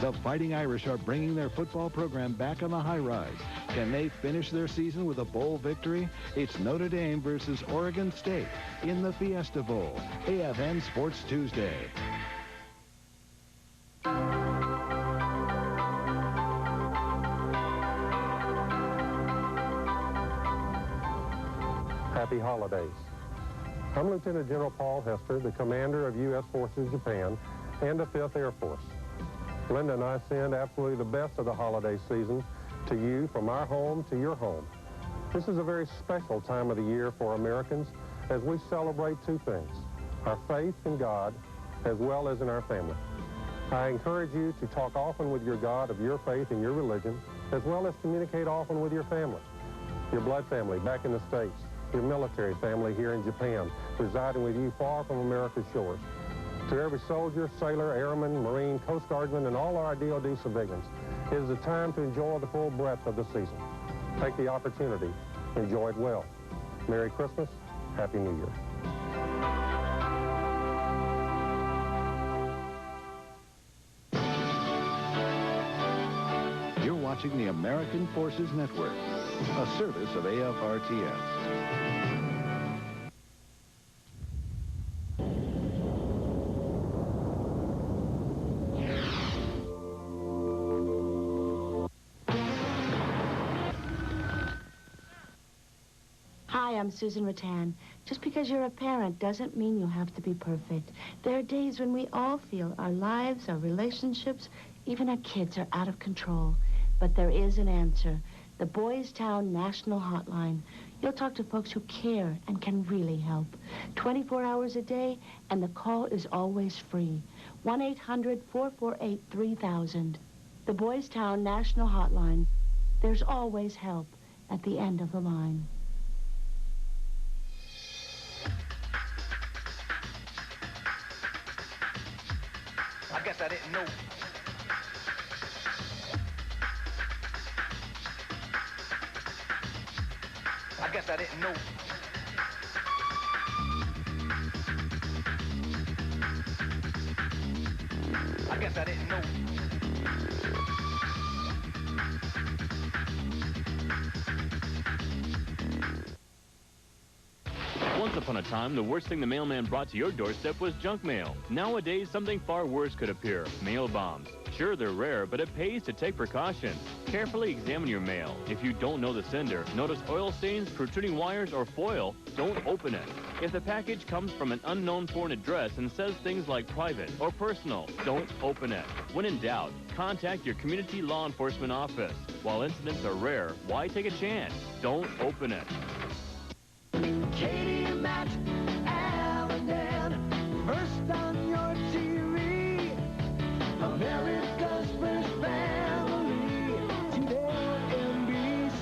The Fighting Irish are bringing their football program back on the high rise. Can they finish their season with a bowl victory? It's Notre Dame versus Oregon State in the Fiesta Bowl. AFN Sports Tuesday. Happy holidays. I'm Lieutenant General Paul Hester, the commander of U.S. Forces Japan and the 5th Air Force. Linda and I send absolutely the best of the holiday season to you from our home to your home. This is a very special time of the year for Americans as we celebrate two things, our faith in God as well as in our family. I encourage you to talk often with your God of your faith and your religion, as well as communicate often with your family, your blood family back in the States, your military family here in Japan, residing with you far from America's shores. To every soldier, sailor, airman, Marine, Coast Guardsman, and all our DOD civilians, it is a time to enjoy the full breadth of the season. Take the opportunity. Enjoy it well. Merry Christmas. Happy New Year. You're watching the American Forces Network, a service of AFRTS. Hi, I'm Susan Rattan. Just because you're a parent doesn't mean you have to be perfect. There are days when we all feel our lives, our relationships, even our kids are out of control. But there is an answer. The Boys Town National Hotline. You'll talk to folks who care and can really help. 24 hours a day, and the call is always free. 1-800-448-3000. The Boys Town National Hotline. There's always help at the end of the line. I guess I didn't know. I guess I didn't know. I guess I didn't know. Once upon a time, the worst thing the mailman brought to your doorstep was junk mail. Nowadays, something far worse could appear: mail bombs. Sure, they're rare, but it pays to take precautions. Carefully examine your mail. If you don't know the sender, notice oil stains, protruding wires, or foil, don't open it. If the package comes from an unknown foreign address and says things like private or personal, don't open it. When in doubt, contact your community law enforcement office. While incidents are rare, why take a chance? Don't open it. Katie and Matt, Al and Dan, first on your TV, America's first family, today NBC.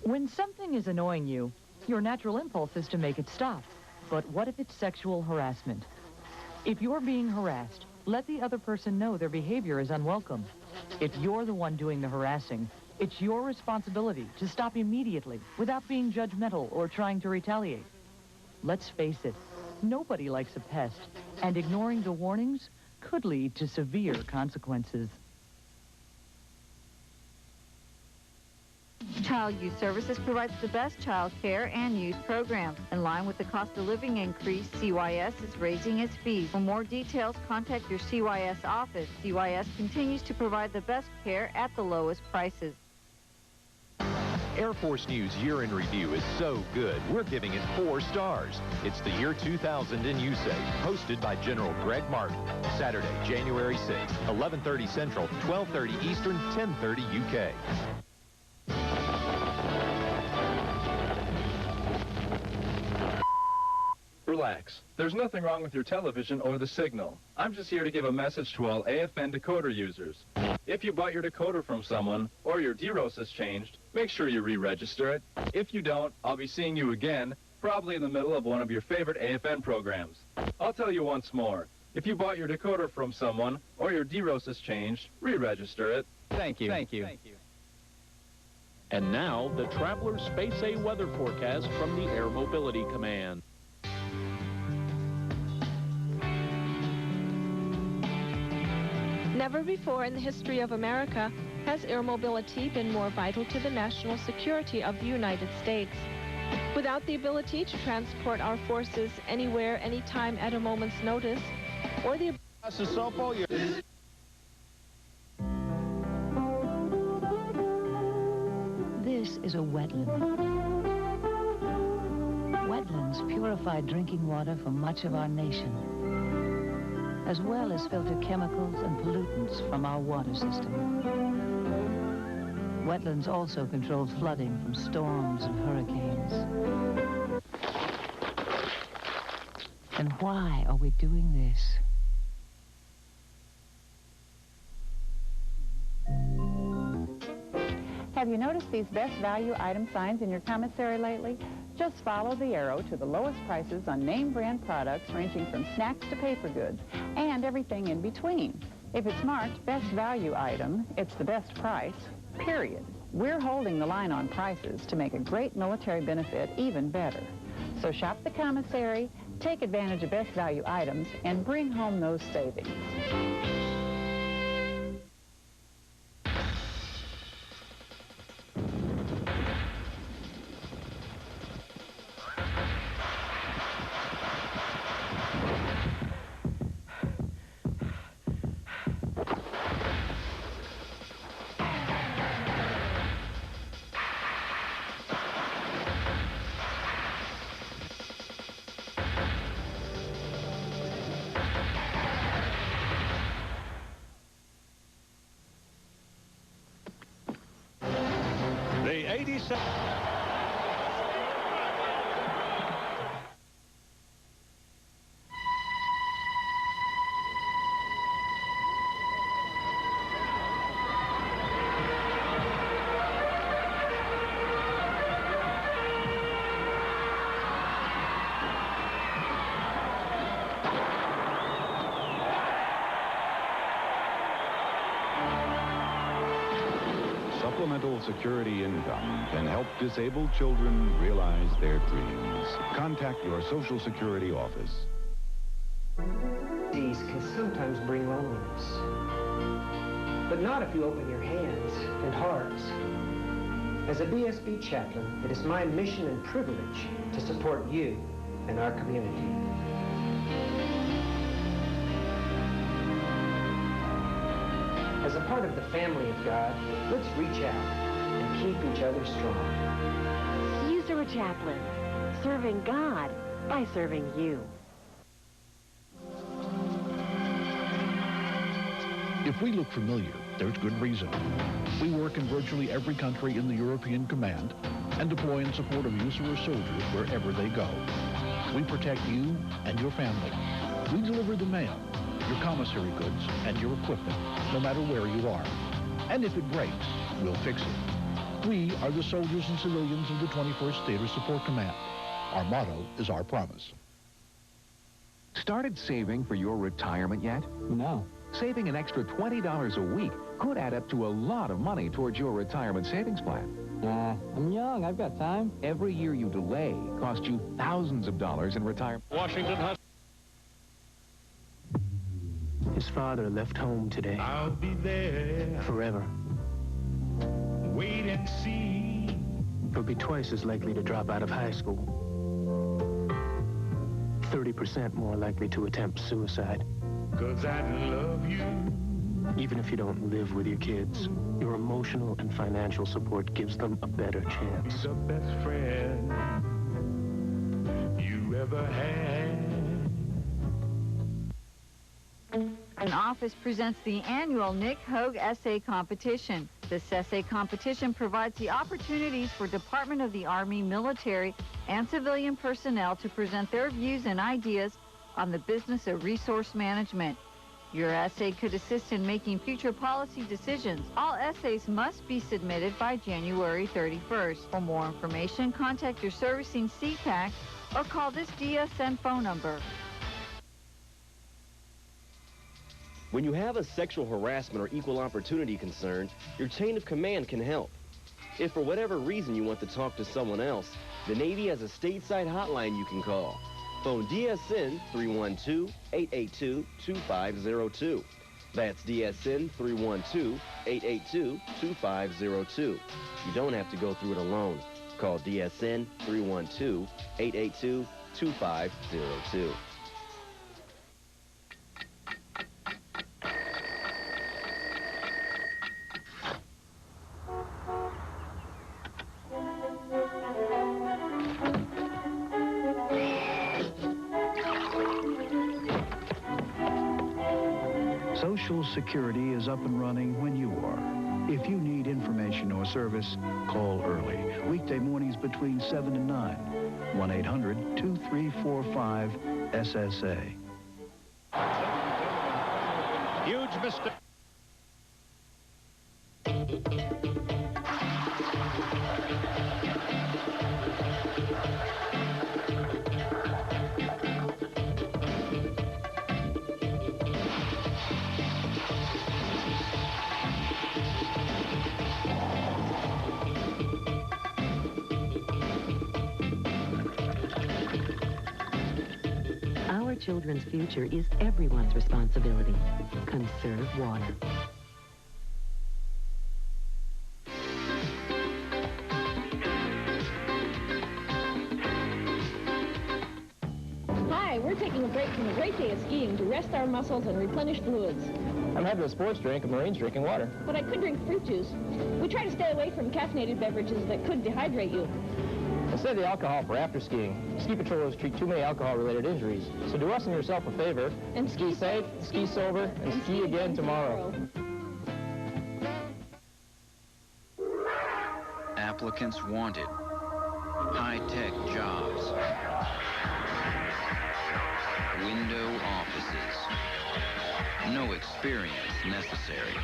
When something is annoying you, your natural impulse is to make it stop. But what if it's sexual harassment? If you're being harassed, let the other person know their behavior is unwelcome. If you're the one doing the harassing, it's your responsibility to stop immediately without being judgmental or trying to retaliate. Let's face it, nobody likes a pest, and ignoring the warnings could lead to severe consequences. Child Youth Services provides the best child care and youth programs. In line with the cost of living increase, CYS is raising its fees. For more details, contact your CYS office. CYS continues to provide the best care at the lowest prices. Air Force News Year in Review is so good, we're giving it 4 stars. It's the year 2000 in USA, hosted by General Greg Martin. Saturday, January 6th, 11:30 Central, 12:30 Eastern, 10:30 UK. Relax. There's nothing wrong with your television or the signal. I'm just here to give a message to all AFN decoder users. If you bought your decoder from someone or your DROS has changed, make sure you re-register it. If you don't, I'll be seeing you again, probably in the middle of one of your favorite AFN programs. I'll tell you once more. If you bought your decoder from someone or your DROS has changed, re-register it. Thank you. Thank you. Thank you. And now, the Traveler Space A weather forecast from the Air Mobility Command. Never before in the history of America has air mobility been more vital to the national security of the United States. Without the ability to transport our forces anywhere, anytime, at a moment's notice, or the... This is a wetland. Wetlands purify drinking water for much of our nation, as well as filter chemicals and pollutants from our water system. Wetlands also control flooding from storms and hurricanes. And why are we doing this? Have you noticed these best value item signs in your commissary lately? Just follow the arrow to the lowest prices on name brand products ranging from snacks to paper goods and everything in between. If it's marked best value item, it's the best price, period. We're holding the line on prices to make a great military benefit even better. So shop the commissary, take advantage of best value items, and bring home those savings. Supplemental security income can help disabled children realize their dreams. Contact your Social Security office. These can sometimes bring loneliness, but not if you open your hands and hearts. As a BSB chaplain, it is my mission and privilege to support you and our community. As a part of the family of God, let's reach out and keep each other strong. User Chaplain, serving God by serving you. If we look familiar, there's good reason. We work in virtually every country in the European Command and deploy in support of USARA soldiers wherever they go. We protect you and your family. We deliver the mail, your commissary goods, and your equipment, no matter where you are. And if it breaks, we'll fix it. We are the soldiers and civilians of the 21st Theater Support Command. Our motto is our promise. Started saving for your retirement yet? No. Saving an extra $20 a week could add up to a lot of money towards your retirement savings plan. I'm young. I've got time. Every year you delay costs you thousands of dollars in retirement. Washington has... His father left home today. I'll be there. Forever. Wait and see. He'll be twice as likely to drop out of high school. 30% more likely to attempt suicide. 'Cause I love you. Even if you don't live with your kids, your emotional and financial support gives them a better chance. He's the best friend you ever had. An office presents the annual Nick Hogue Essay Competition. This essay competition provides the opportunities for Department of the Army, military, and civilian personnel to present their views and ideas on the business of resource management. Your essay could assist in making future policy decisions. All essays must be submitted by January 31st. For more information, contact your servicing CPAC or call this DSN phone number. When you have a sexual harassment or equal opportunity concern, your chain of command can help. If for whatever reason you want to talk to someone else, the Navy has a stateside hotline you can call. Phone DSN 312-882-2502. That's DSN 312-882-2502. You don't have to go through it alone. Call DSN 312-882-2502. Social Security is up and running when you are. If you need information or service, call early. Weekday mornings between 7 and 9. 1-800-2345-SSA. Huge mistake. Our children's future is everyone's responsibility. Conserve water. Hi, we're taking a break from a great day of skiing to rest our muscles and replenish fluids. I'm having a sports drink and Marine's drinking water. But I could drink fruit juice. We try to stay away from caffeinated beverages that could dehydrate you. Instead of the alcohol for after skiing, ski patrollers treat too many alcohol-related injuries. So do us and yourself a favor and ski safe, ski sober, and ski again tomorrow. Applicants wanted. High-tech jobs. Window offices. No experience necessary.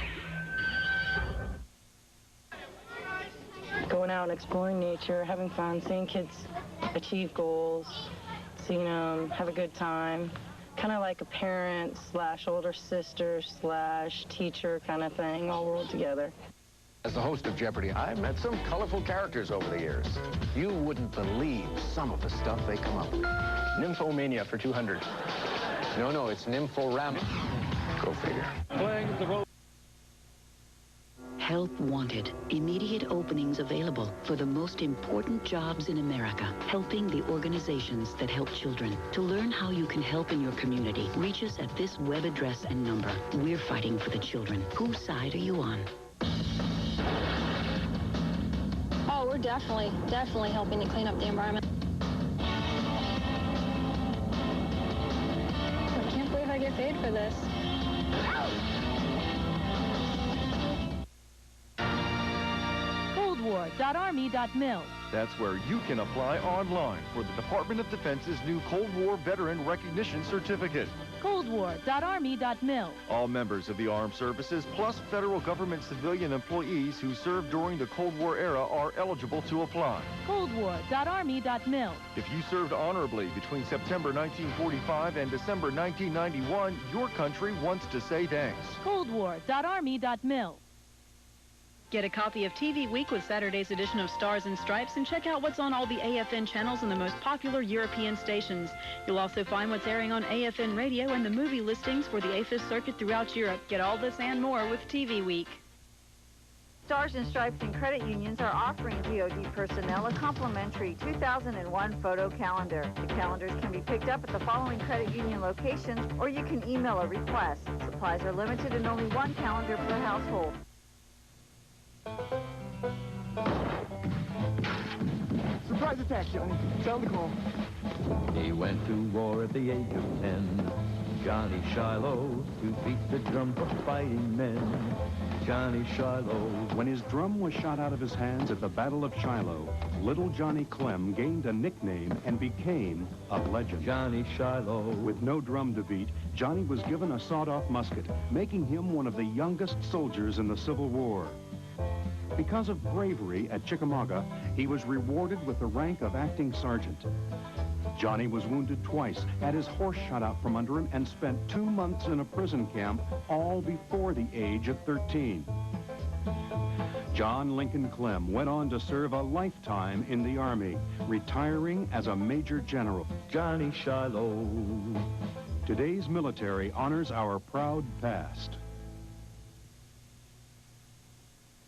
Going out and exploring nature, having fun, seeing kids achieve goals, seeing them have a good time. Kind of like a parent / older sister / teacher kind of thing, all rolled together. As the host of Jeopardy, I've met some colorful characters over the years. You wouldn't believe some of the stuff they come up with. Nymphomania for 200. No, it's NYMPH-O-RAMA. Go figure. Playing the role. Help wanted. Immediate openings available for the most important jobs in America. Helping the organizations that help children. To learn how you can help in your community, reach us at this web address and number. We're fighting for the children. Whose side are you on? Oh, we're definitely helping to clean up the environment. I can't believe I get paid for this. Coldwar.army.mil. That's where you can apply online for the Department of Defense's new Cold War Veteran Recognition Certificate. Coldwar.army.mil. All members of the armed services, plus federal government civilian employees who served during the Cold War era are eligible to apply. Coldwar.army.mil. If you served honorably between September 1945 and December 1991, your country wants to say thanks. Coldwar.army.mil. Get a copy of TV Week with Saturday's edition of Stars and Stripes and check out what's on all the AFN channels and the most popular European stations. You'll also find what's airing on AFN Radio and the movie listings for the AFIS circuit throughout Europe. Get all this and more with TV Week. Stars and Stripes and credit unions are offering DoD personnel a complimentary 2001 photo calendar. The calendars can be picked up at the following credit union locations, or you can email a request. Supplies are limited and only one calendar per household. Surprise attack, Johnny. Sound the call. He went to war at the age of 10. Johnny Shiloh to beat the drum for fighting men. Johnny Shiloh. When his drum was shot out of his hands at the Battle of Shiloh, little Johnny Clem gained a nickname and became a legend. Johnny Shiloh. With no drum to beat, Johnny was given a sawed-off musket, making him one of the youngest soldiers in the Civil War. Because of bravery at Chickamauga, he was rewarded with the rank of acting sergeant. Johnny was wounded twice, had his horse shot out from under him, and spent 2 months in a prison camp, all before the age of 13. John Lincoln Clem went on to serve a lifetime in the Army, retiring as a Major General. Johnny Shiloh. Today's military honors our proud past.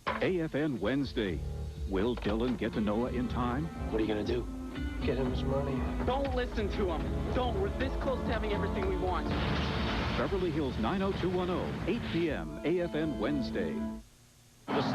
AFN Wednesday. Will Dillon get to Noah in time? What are you going to do? Get him his money. Don't listen to him. Don't. We're this close to having everything we want. Beverly Hills 90210, 8 p.m., AFN Wednesday. The